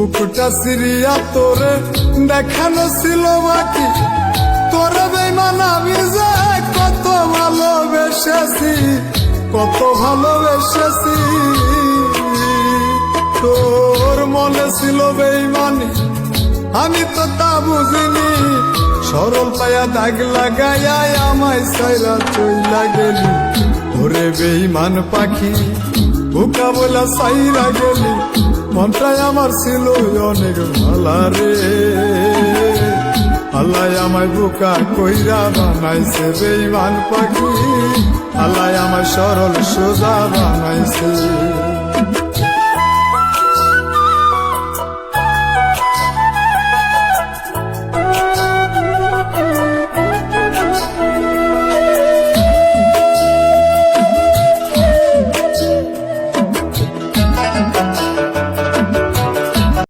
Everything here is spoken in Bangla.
বুকুটা সিরিয়া তোরে দেখানো ছিল বাকি, তোরে বেঈমান আমি যে কত ভালোবেসেছি, কত ভালোবেসেছি। তোর মনে ছিল বেঈমানি, আমি তো তা বুঝিনি। সরল পায়া দাগ লাগাইয়া আমায় সাইরা চইলা গেলি, ওরে বেঈমান পাখি বোকা বলা সাইরা গেলি। মনটাই আমার ছিল অনেক ভালা রে, আল্লাহ আমায় বোকা কইরা বানাইছে বেঈমান পাখি, আল্লাহ আমায় সরল সোজা বানাইছে।